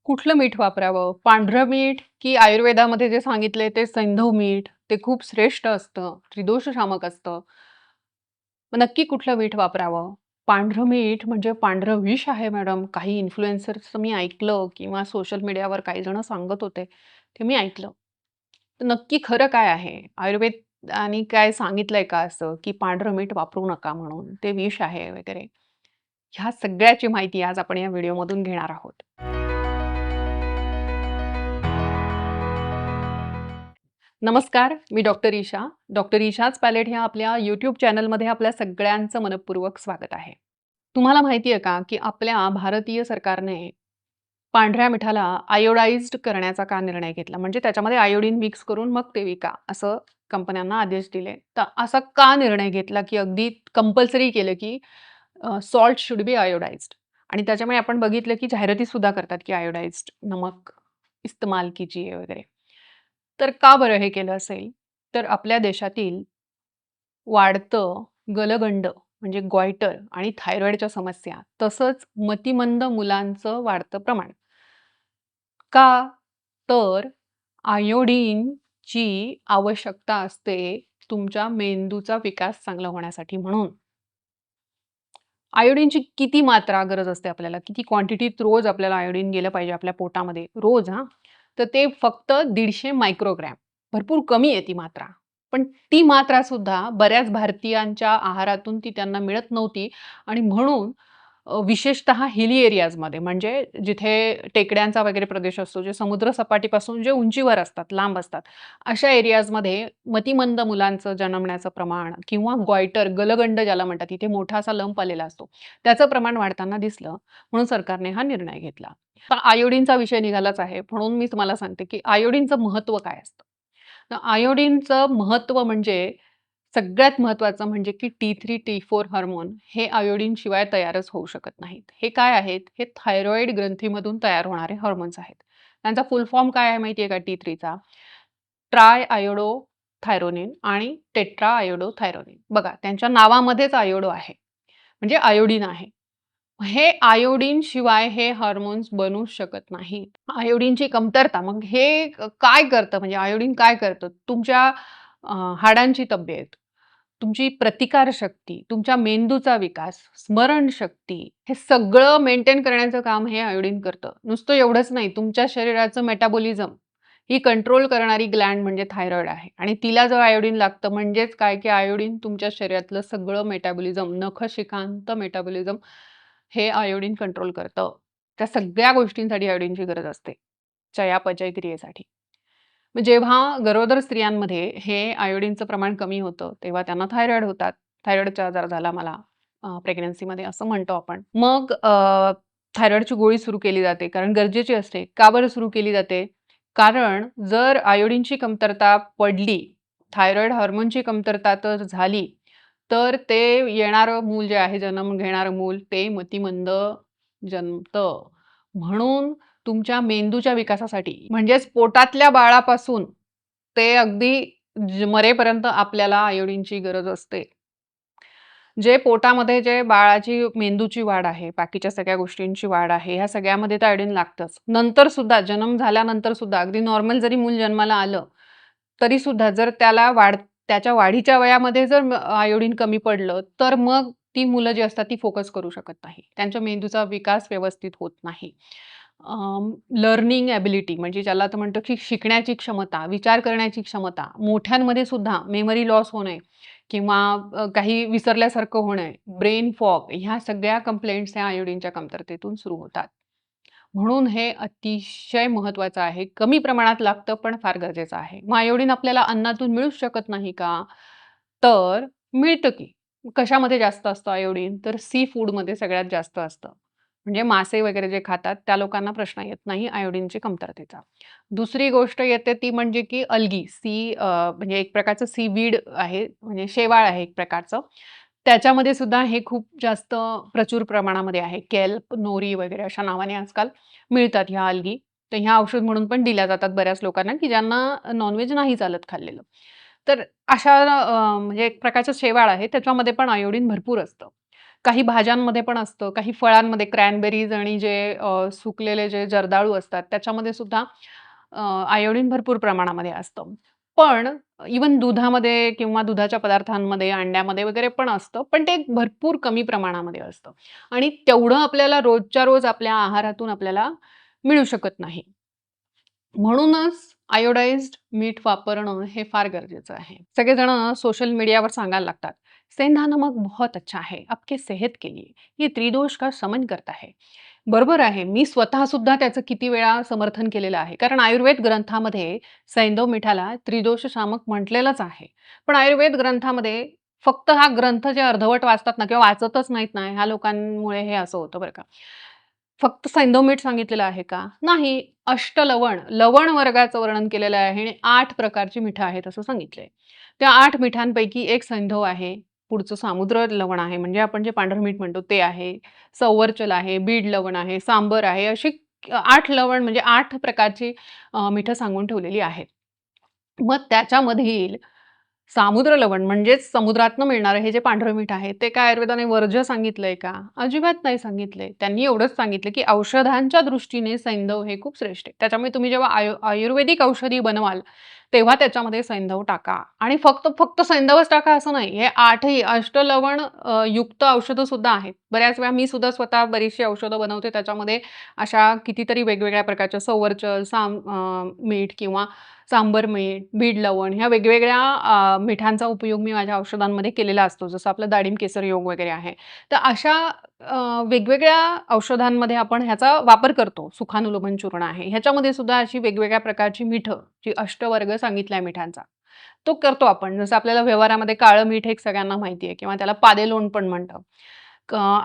कुठलं मीठ वापरावं? पांढरं मीठ की आयुर्वेदामध्ये जे सांगितलंय ते सैंधव मीठ, ते खूप श्रेष्ठ असतं, त्रिदोषशामक असतं. मग नक्की कुठलं मीठ वापरावं? पांढरं मीठ म्हणजे पांढरं विष आहे मॅडम. काही इन्फ्लुएन्सर्सचं मी ऐकलं किंवा सोशल मीडियावर काही जण सांगत होते, ते मी ऐकलं. तर नक्की खरं काय आहे? आयुर्वेदानी काय सांगितलंय का असं, की पांढरं मीठ वापरू नका म्हणून, ते विष आहे वगैरे? ह्या सगळ्याची माहिती आज आपण या व्हिडिओमधून घेणार आहोत. नमस्कार, मी डॉक्टर ईशा. डॉक्टर ईशाच पॅलेट ह्या आपल्या यूट्यूब चॅनलमध्ये आपल्या सगळ्यांचं मनःपूर्वक स्वागत आहे. तुम्हाला माहिती आहे का, की आपल्या भारतीय सरकारने पांढऱ्या मिठाला आयोडाइज्ड करण्याचा का निर्णय घेतला? म्हणजे त्याच्यामध्ये आयोडीन मिक्स करून मग ते विका, असं कंपन्यांना आदेश दिले. तर असा का निर्णय घेतला, की अगदी कंपल्सरी केलं, की सॉल्ट शुड बी आयोडाइज्ड आणि त्याच्यामुळे आपण बघितलं, की जाहिरातीसुद्धा करतात, की आयोडाइज्ड नमक इस्तेमाल कीजिए वगैरे. तर का बरं हे केलं असेल? तर आपल्या देशातील वाढतं गलगंड म्हणजे गॉइटर आणि थायरॉइडच्या समस्या, तसंच मतिमंद मुलांचं वाढतं प्रमाण. का? तर आयोडीनची आवश्यकता असते तुमच्या मेंदूचा विकास चांगला होण्यासाठी म्हणून. आयोडीनची किती मात्रा गरज असते आपल्याला? किती क्वांटिटीत रोज आपल्याला आयोडीन गेलं पाहिजे आपल्या पोटामध्ये? रोज हां. तर ते फक्त 150 मायक्रोग्रॅम. भरपूर कमी आहे ती मात्रा. पण ती मात्रासुद्धा बऱ्याच भारतीयांच्या आहारातून ती त्यांना मिळत नव्हती आणि म्हणून विशेषतः हिली एरियाजमध्ये म्हणजे जिथे टेकड्यांचा वगैरे प्रदेश असतो, जे समुद्र सपाटीपासून जे उंचीवर असतात, लांब असतात, अशा एरियाजमध्ये मतिमंद मुलांचं जन्मण्याचं प्रमाण किंवा गॉइटर, गलगंड ज्याला म्हणतात, तिथे मोठा असा लंप आलेला असतो. त्याचं प्रमाण वाढताना दिसलं, म्हणून सरकारने हा निर्णय घेतला. तर आयोडीनचा विषय निघालाच आहे, म्हणून मी तुम्हाला सांगते, की आयोडीनचं महत्त्व काय असतं? तर आयोडीनचं महत्त्व म्हणजे सगळ्यात महत्त्वाचं म्हणजे की T3, T4 हार्मोन हे आयोडीनशिवाय तयारच होऊ शकत नाहीत. हे काय आहेत? हे थायरॉईड ग्रंथीमधून तयार होणारे हार्मोन्स आहेत. त्यांचा फुल फॉर्म काय आहे माहिती आहे का T3चा? ट्राय आयोडो थायरोनिन आणि टेट्रा आयोडो थायरोनिन. बघा त्यांच्या नावामध्येच आयोडो आहे. म्हणजे आयोडीन आहे. हे आयोडीन शिवाय हे हार्मोन्स बनूच शकत नाहीत. आयोडीनची कमतरता मग हे काय करतं म्हणजे आयोडीन काय करतं? तुमच्या हाडांची तब्येत, तुमची प्रतिकारशक्ती, तुमच्या मेंदूचा विकास, स्मरणशक्ती हे सगळं मेंटेन करण्याचं काम हे आयोडीन करतं. नुसतं एवढंच नाही, तुमच्या शरीराचं मेटाबॉलिझम ही कंट्रोल करणारी ग्लँड म्हणजे थायरॉईड आहे आणि तिला जर आयोडीन लागतं म्हणजेच काय, की आयोडीन तुमच्या शरीरातलं सगळं मेटाबॉलिझम, नखशिखांत मेटाबॉलिझम हे आयोडीन कंट्रोल करतं. त्या सगळ्या गोष्टींसाठी आयोडीनची गरज असते, चयापचय क्रियेसाठी. मग जेव्हा गरोदर स्त्रियांमध्ये हे आयोडीनचं प्रमाण कमी होतं, तेव्हा त्यांना थायरॉईड होतात. थायरॉईडचा आजार झाला मला प्रेग्नन्सीमध्ये असं म्हणतो आपण. मग थायरॉईडची गोळी सुरू केली जाते, कारण गरजेची असते. का बरं सुरू केली जाते? कारण जर आयोडीनची कमतरता पडली, थायरॉईड हार्मोनची कमतरता तर झाली, तर ते येणारं मूल जे आहे, जन्म घेणारं मूल ते मतिमंद जन्मतं. म्हणून तुमच्या मेंदूच्या विकासासाठी म्हणजेच पोटातल्या बाळापासून ते अगदी मरेपर्यंत आपल्याला आयोडीनची गरज असते. जे पोटामध्ये जे बाळाची मेंदूची वाढ आहे, बाकीच्या सगळ्या गोष्टींची वाढ आहे, ह्या सगळ्यामध्ये तर आयोडीन लागतंच. नंतर सुद्धा जन्म झाल्यानंतर सुद्धा अगदी नॉर्मल जरी मूल जन्माला आलं, तरी सुद्धा जर त्याच्या वाढीच्या वयामध्ये जर आयोडीन कमी पडलं, तर मग ती मुलं जी असतात ती फोकस करू शकत नाही. त्यांच्या मेंदूचा विकास व्यवस्थित होत नाही. लर्निंग एबिलिटी म्हणजे ज्याला आपण म्हणतो की शिकण्याची क्षमता, विचार करण्याची क्षमता, मोठ्यांमध्ये सुद्धा मेमरी लॉस होणे किंवा काही विसरल्यासारखं होणे, ब्रेन फॉग ह्या सगळ्या कंप्लेंट्स ह्या आयोडीनच्या कमतरतेतून सुरू होतात. म्हणून हे अतिशय महत्त्वाचं आहे. कमी प्रमाणात लागतं, पण फार गरजेचं आहे. मग आयोडीन आपल्याला अन्नातून मिळूच शकत नाही का? तर मिळतं की. कशामध्ये जास्त असतं आयोडीन? तर सी फूडमध्ये सगळ्यात जास्त असतं. म्हणजे मासे वगैरे जे खातात त्या लोकांना प्रश्न येत नाही आयोडीनची कमतरतेचा. दुसरी गोष्ट येते ती म्हणजे की अल्गी म्हणजे एक प्रकारचं सीवीड आहे, म्हणजे शेवाळ आहे एक प्रकारचं. त्याच्यामध्ये सुद्धा हे खूप जास्त प्रचूर प्रमाणामध्ये आहे. केल्प, नोरी वगैरे अशा नावाने आजकाल मिळतात ह्या अल्गी. तर ह्या औषध म्हणून पण दिल्या जातात बऱ्याच लोकांना, की ज्यांना नॉन-व्हेज नाही चालत खाल्लेलं. तर अशा म्हणजे एक प्रकारचं शेवाळ आहे, त्याच्यामध्ये पण आयोडीन भरपूर असतं. काही भाज्यांमध्ये पण असतं, काही फळांमध्ये क्रॅनबेरीज आणि जे सुकलेले जे जर्दाळू असतात त्याच्यामध्ये सुद्धा आयोडीन भरपूर प्रमाणामध्ये असतं. पण इव्हन दुधामध्ये किंवा दुधाच्या पदार्थांमध्ये, अंड्यामध्ये वगैरे पण असतं, पण ते भरपूर कमी प्रमाणामध्ये असतं आणि तेवढं आपल्याला रोजच्या रोज आपल्या आहारातून आपल्याला मिळू शकत नाही. म्हणूनच आयोडाइज्ड मीठ वापरणं हे फार गरजेचं आहे. सगळेजण सोशल मीडियावर सांगायला लागतात, "सेंधा नमक बहुत अच्छा है, आपके सेहत के लिए. ये त्रिदोष का शमन करता है." बरोबर आहे. मी स्वतः सुद्धा त्याचं किती वेळा समर्थन केलेलं आहे. कारण आयुर्वेद ग्रंथामध्ये सैंधव मिठाला त्रिदोष शामक म्हटलेलंच आहे. पण आयुर्वेद ग्रंथामध्ये फक्त हा ग्रंथ जे अर्धवट वाचतात ना किंवा वाचतच नाहीत ना, ह्या लोकांमुळे हे असं होतं बरं का. फक्त सैंधव मीठ सांगितलेलं आहे का? नाही. अष्टलवण, लवण वर्गाचं वर्णन केलेलं आहे आणि 8 प्रकारची मिठं आहेत असं सांगितलंय. त्या 8 मिठांपैकी एक सैंधव आहे. पुढचं सामुद्र लवण आहे, म्हणजे आपण जे पांढरं मीठ म्हणतो ते आहे. सौवर्चल आहे, बीड लवण आहे, सांबर आहे, अशी 8 लवण म्हणजे 8 प्रकारची मिठं सांगून ठेवलेली आहेत. मग त्याच्यामधील सामुद्र लवण म्हणजेच समुद्रातनं मिळणारं हे जे पांढरं मीठ आहे, ते काय आयुर्वेदाने वर्ज्य सांगितलंय का? अजिबात नाही सांगितलंय. त्यांनी एवढंच सांगितलं, की औषधांच्या दृष्टीने सैंधव हे खूप श्रेष्ठ आहे. त्याच्यामुळे तुम्ही जेव्हा आयुर्वेदिक औषधी बनवाल, तेव्हा त्याच्यामध्ये सैंधव टाका आणि फक्त फक्त सैंधवच टाका असं नाही. हे 8ही अष्टलवण युक्त औषधं सुद्धा आहेत. बऱ्याच वेळा मी सुद्धा स्वतः बरीचशी औषधं बनवते. त्याच्यामध्ये अशा कितीतरी वेगवेगळ्या प्रकारच्या सौवर्चल, मीठ किंवा सांबर मीठ, बीड लवण ह्या वेगवेगळ्या मिठांचा उपयोग मी माझ्या औषधांमध्ये केलेला असतो. जसं आपलं डाळिंब केसर योग वगैरे आहे. तर अशा वेगवेगळ्या औषधांमध्ये आपण ह्याचा वापर करतो. सुखानुलोभन चूर्ण आहे. ह्याच्यामध्ये सुद्धा अशी वेगवेगळ्या प्रकारची मिठं, जी अष्टवर्ग सांगितलाय मिठांचा, तो करतो आपण. जसं आपल्याला व्यवहारामध्ये काळं मीठ एक सगळ्यांना माहिती आहे किंवा त्याला पादेलोण पण म्हणतात.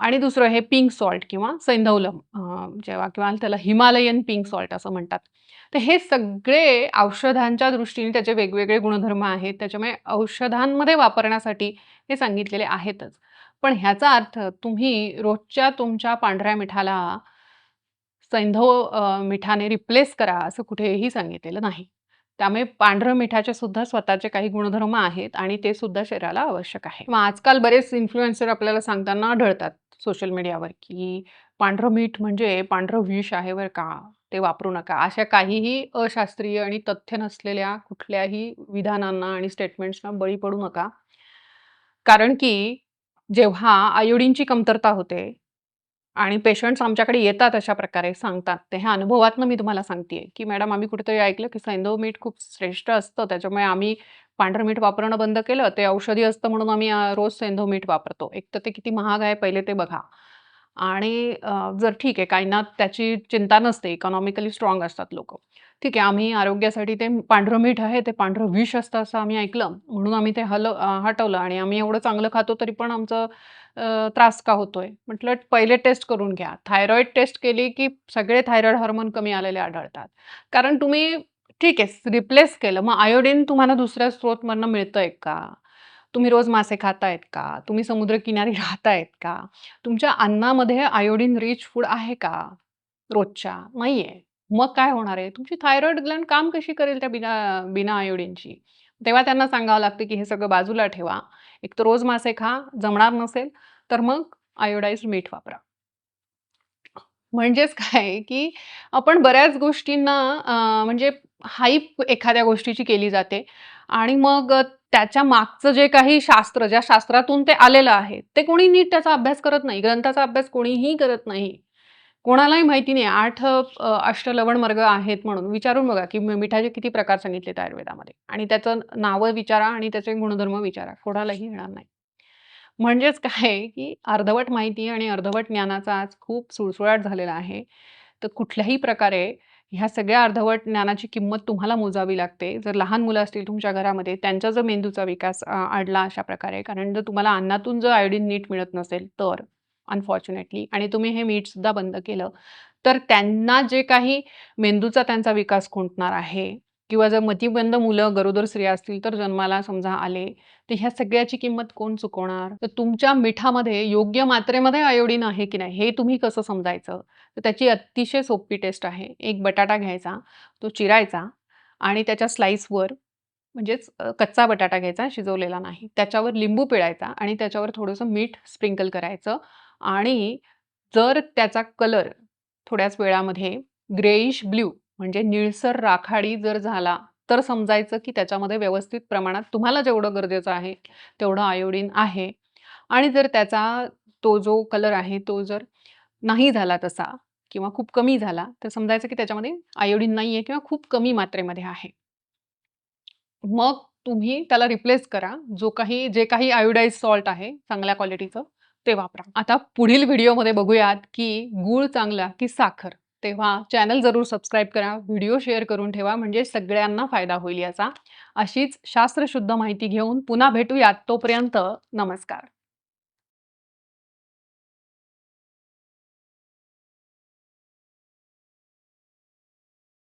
आणि दुसरं हे पिंक सॉल्ट किंवा सैंधवलम जेव्हा किंवा त्याला हिमालयन पिंक सॉल्ट असं म्हणतात. तर हे सगळे औषधांच्या दृष्टीने त्याचे वेगवेगळे गुणधर्म आहेत. त्याच्यामुळे औषधांमध्ये वापरण्यासाठी हे सांगितलेले आहेतच. पण ह्याचा अर्थ तुम्ही रोजच्या तुमच्या पांढऱ्या मिठाला सैंधव मिठाने रिप्लेस करा असं कुठेही सांगितलेलं नाही. त्यामुळे पांढरं मिठाचे सुद्धा स्वतःचे काही गुणधर्म आहेत आणि ते सुद्धा शरीराला आवश्यक आहे. मग आजकाल बरेच इन्फ्लुएन्सर आपल्याला सांगताना आढळतात सोशल मीडियावर, की पांढरं मीठ म्हणजे पांढरं विष आहे बरं का, ते वापरू नका. अशा काहीही अशास्त्रीय आणि तथ्य नसलेल्या कुठल्याही विधानांना आणि स्टेटमेंट्सना बळी पडू नका. कारण की जेव्हा आयोडीनची कमतरता होते आणि पेशंट्स आमच्याकडे येतात अशा प्रकारे सांगतात. ते ह्या अनुभवातनं मी तुम्हाला सांगतेय, की मॅडम आम्ही कुठेतरी ऐकलं, की सैंधव मीठ खूप श्रेष्ठ असतं. त्याच्यामुळे आम्ही पांढरं मीठ वापरणं बंद केलं. ते औषधी असतं म्हणून आम्ही रोज सैंधव मीठ वापरतो. एक तर ते किती महाग आहे पहिले ते बघा. आणि जर ठीक आहे काहींना त्याची चिंता नसते, इकॉनॉमिकली स्ट्राँग असतात लोकं. ठीक आहे, आम्ही आरोग्यासाठी ते पांढरं मीठ आहे, ते पांढरं विष असतं असं आम्ही ऐकलं. म्हणून आम्ही ते हटवलं आणि आम्ही एवढं चांगलं खातो तरी पण आमचं त्रास का होतोय? म्हटलं पहिले टेस्ट करून घ्या. थायरॉईड टेस्ट केली, की सगळे थायरॉईड हार्मोन कमी आलेले आढळतात. कारण तुम्ही ठीक आहे रिप्लेस केलं. मग आयोडीन तुम्हाला दुसऱ्या स्रोतमधनं मिळतंय का? तुम्ही रोज मासे खातायत का? तुम्ही समुद्रकिनारी राहतायत का? तुमच्या अन्नामध्ये आयोडीन रिच फूड आहे का? रोजच्या? नाहीये. मग काय होणार आहे? तुमची थायरॉईड ग्लँड काम कशी करेल त्या बिना बिना आयोडीनची? तेव्हा त्यांना सांगावं लागतं, की हे सगळं बाजूला ठेवा. एक तर रोज मासे खा, जमणार नसेल तर मग आयोडाइज्ड मीठ वापरा. म्हणजेच काय, की आपण बऱ्याच गोष्टींना म्हणजे हाईप एखाद्या गोष्टीची केली जाते आणि मग त्याच्या मागचं जे काही शास्त्र, ज्या शास्त्रातून ते आलेलं आहे, ते कोणी नीट त्याचा अभ्यास करत नाही. ग्रंथाचा अभ्यास कोणीही करत नाही. कोणालाही माहिती नाही 8 अष्टलवण वर्ग आहेत म्हणून. विचारून बघा, की मिठाचे किती प्रकार सांगितलेत आयुर्वेदामध्ये आणि त्याचं नावं विचारा आणि त्याचे गुणधर्म विचारा. कोणालाही येणार नाही. म्हणजेच काय आहे, की अर्धवट माहिती आणि अर्धवट ज्ञानाचा आज खूप सुळसुळाट झालेला आहे. तर कुठल्याही प्रकारे ह्या सगळ्या अर्धवट ज्ञानाची किंमत तुम्हाला मोजावी लागते. जर लहान मुलं असतील तुमच्या घरामध्ये, त्यांचा जर मेंदूचा विकास अडला अशा प्रकारे, कारण जर तुम्हाला अन्नातून जर आयोडीन नीट मिळत नसेल तर अनफॉर्च्युनेटली आणि तुम्ही हे मीठसुद्धा बंद केलं, तर त्यांना जे काही मेंदूचा त्यांचा विकास खुंटणार आहे किंवा जर मतिमंद मुलं, गरोदर स्त्रिया असतील तर जन्माला समजा आले, तर ह्या सगळ्याची किंमत कोण चुकवणार? तर तुमच्या मिठामध्ये योग्य मात्रेमध्ये आयोडीन आहे की नाही, हे तुम्ही कसं समजायचं? तर त्याची अतिशय सोपी टेस्ट आहे. एक बटाटा घ्यायचा, तो चिरायचा आणि त्याच्या स्लाइसवर म्हणजेच कच्चा बटाटा घ्यायचा, शिजवलेला नाही. त्याच्यावर लिंबू पिळायचा आणि त्याच्यावर थोडंसं मीठ स्प्रिंकल करायचं आणि जर त्याचा कलर थोड्याच वेळामध्ये ग्रेइश ब्लू म्हणजे निळसर राखाडी जर झाला, तर समजायचं की त्याच्यामध्ये व्यवस्थित प्रमाणात तुम्हाला जेवढं गरजेचं आहे, तेवढं आयोडीन आहे. आणि जर त्याचा तो जो कलर आहे, तो जर नाही झाला तसा किंवा खूप कमी झाला, तर समजायचं की त्याच्यामध्ये आयोडीन नाहीये किंवा खूप कमी मात्रेमध्ये आहे. मग तुम्ही त्याला रिप्लेस करा. जे काही आयोडाइज्ड सॉल्ट आहे चांगल्या क्वालिटीचं ते वापरा. आता पुढील व्हिडिओमध्ये बघूयात, की गूळ चांगला की साखर? तेव्हा चॅनल जरूर सबस्क्राईब करा. व्हिडिओ शेअर करून ठेवा म्हणजे सगळ्यांना फायदा होईल याचा. अशीच शास्त्रशुद्ध माहिती घेऊन पुन्हा भेटूयात. तोपर्यंत नमस्कार.